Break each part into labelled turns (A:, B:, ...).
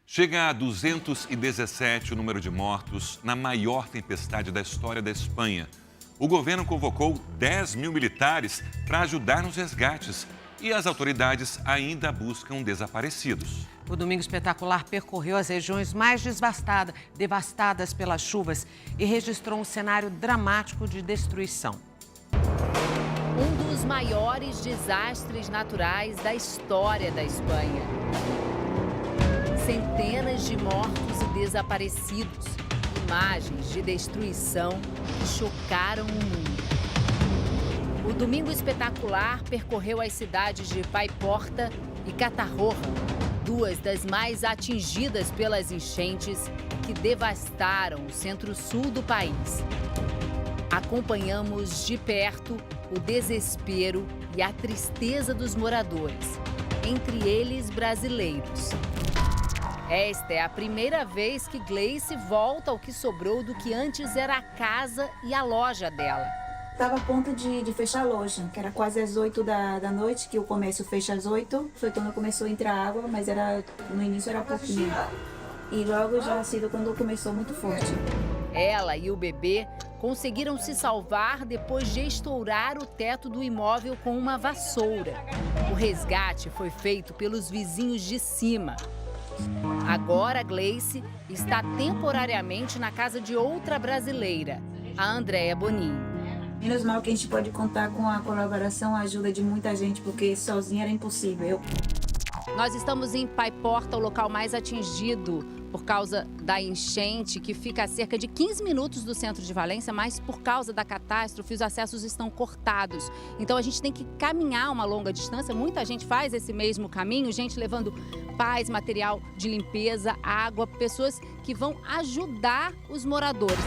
A: Chega a 217 o número de mortos na maior tempestade da história da Espanha. O governo convocou 10 mil militares para ajudar nos resgates e as autoridades ainda buscam desaparecidos.
B: O Domingo Espetacular percorreu as regiões mais devastadas pelas chuvas e registrou um cenário dramático de destruição.
C: Um dos maiores desastres naturais da história da Espanha. Centenas de mortos e desaparecidos. Imagens de destruição que chocaram o mundo. O Domingo Espetacular percorreu as cidades de Paiporta e Catarroja, duas das mais atingidas pelas enchentes que devastaram o centro-sul do país. Acompanhamos de perto o desespero e a tristeza dos moradores, entre eles brasileiros. Esta é a primeira vez que Gleice volta ao que sobrou do que antes era a casa e a loja dela.
D: Estava a ponto de fechar a loja, que era quase às 8 da noite, que o comércio fecha às 8. Foi quando começou a entrar água, mas no início era pouquinho. E logo já ha sido quando começou muito forte.
C: Ela e o bebê conseguiram se salvar depois de estourar o teto do imóvel com uma vassoura. O resgate foi feito pelos vizinhos de cima. Agora, Gleice está temporariamente na casa de outra brasileira, a Andréia Boninho.
D: Menos mal que a gente pode contar com a colaboração, a ajuda de muita gente, porque sozinha era impossível.
C: Nós estamos em Paiporta, o local mais atingido por causa da enchente, que fica a cerca de 15 minutos do centro de Valência, mas por causa da catástrofe os acessos estão cortados. Então a gente tem que caminhar uma longa distância, muita gente faz esse mesmo caminho, gente levando pás, material de limpeza, água, pessoas que vão ajudar os moradores.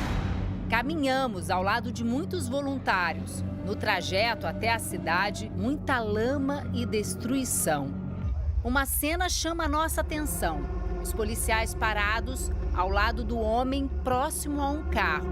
C: Caminhamos ao lado de muitos voluntários. No trajeto até a cidade, muita lama e destruição. Uma cena chama a nossa atenção. Os policiais parados ao lado do homem próximo a um carro.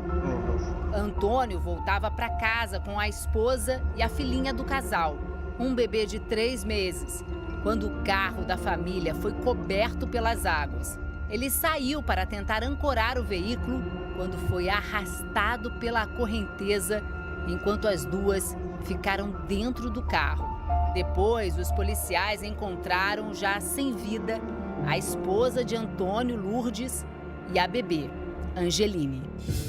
C: Antônio voltava para casa com a esposa e a filhinha do casal, um bebê de 3 meses, quando o carro da família foi coberto pelas águas. Ele saiu para tentar ancorar o veículo quando foi arrastado pela correnteza, enquanto as duas ficaram dentro do carro. Depois, os policiais encontraram, já sem vida, a esposa de Antônio, Lourdes, e a bebê, Angeline.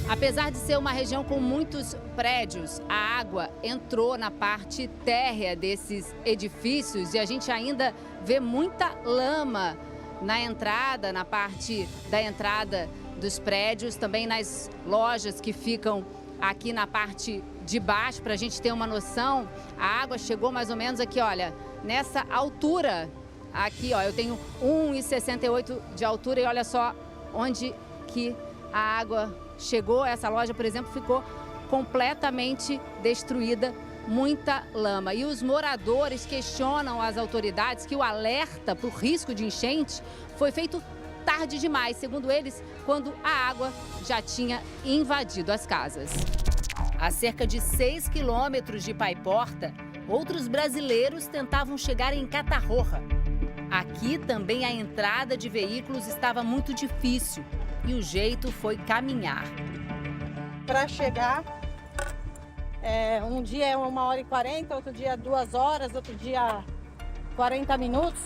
C: Apesar de ser uma região com muitos prédios, a água entrou na parte térrea desses edifícios e a gente ainda vê muita lama na entrada, na parte da entrada dos prédios, também nas lojas que ficam aqui na parte de baixo. Para a gente ter uma noção, a água chegou mais ou menos aqui, olha, nessa altura. Aqui, ó, eu tenho 1,68 de altura e olha só onde que a água chegou. Essa loja, por exemplo, ficou completamente destruída, muita lama. E os moradores questionam as autoridades que o alerta para o risco de enchente foi feito tarde demais, segundo eles, quando a água já tinha invadido as casas. A cerca de 6 quilômetros de Paiporta, outros brasileiros tentavam chegar em Catarroja. Aqui também a entrada de veículos estava muito difícil e o jeito foi caminhar.
E: Para chegar, um dia é 1h40, outro dia 2 horas, outro dia 40 minutos,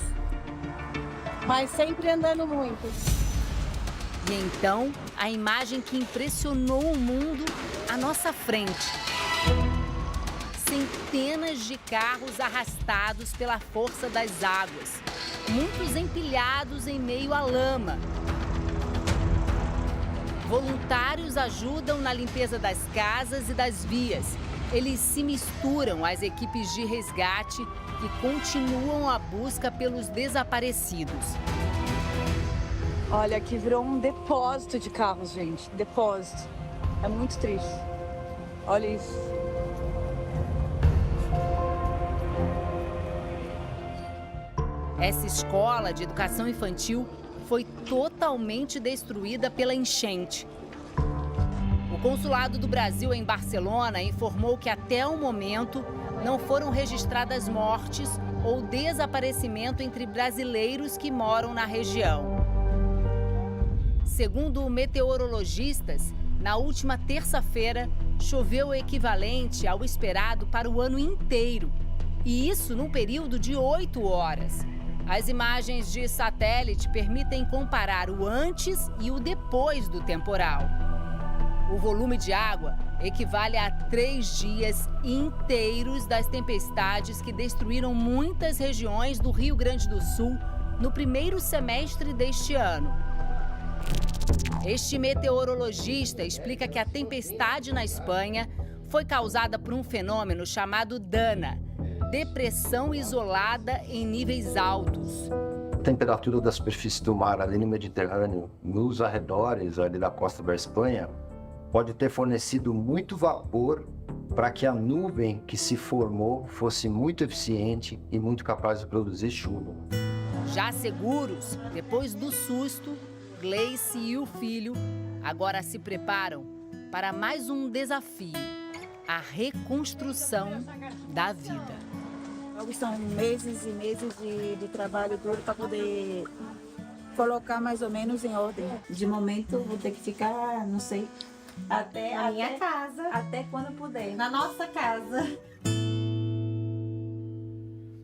E: mas sempre andando muito.
C: E então, a imagem que impressionou o mundo à nossa frente. Centenas de carros arrastados pela força das águas, muitos empilhados em meio à lama. Voluntários ajudam na limpeza das casas e das vias. Eles se misturam às equipes de resgate que continuam a busca pelos desaparecidos.
E: Olha, aqui virou um depósito de carros, gente. Depósito. É muito triste. Olha isso.
C: Essa escola de educação infantil foi totalmente destruída pela enchente. O Consulado do Brasil em Barcelona informou que até o momento não foram registradas mortes ou desaparecimento entre brasileiros que moram na região. Segundo meteorologistas, na última terça-feira, choveu o equivalente ao esperado para o ano inteiro. E isso num período de 8 horas. As imagens de satélite permitem comparar o antes e o depois do temporal. O volume de água equivale a 3 dias inteiros das tempestades que destruíram muitas regiões do Rio Grande do Sul no primeiro semestre deste ano. Este meteorologista explica que a tempestade na Espanha foi causada por um fenômeno chamado DANA, depressão isolada em níveis altos.
F: A temperatura da superfície do mar ali no Mediterrâneo, nos arredores ali da costa da Espanha, pode ter fornecido muito vapor para que a nuvem que se formou fosse muito eficiente e muito capaz de produzir chuva.
C: Já seguros, depois do susto, Gleice e o filho agora se preparam para mais um desafio, a reconstrução da vida.
D: São meses e meses de trabalho duro para poder colocar mais ou menos em ordem. De momento, vou ter que ficar, não sei, até
E: Na minha casa.
D: Até quando puder.
E: Na nossa casa.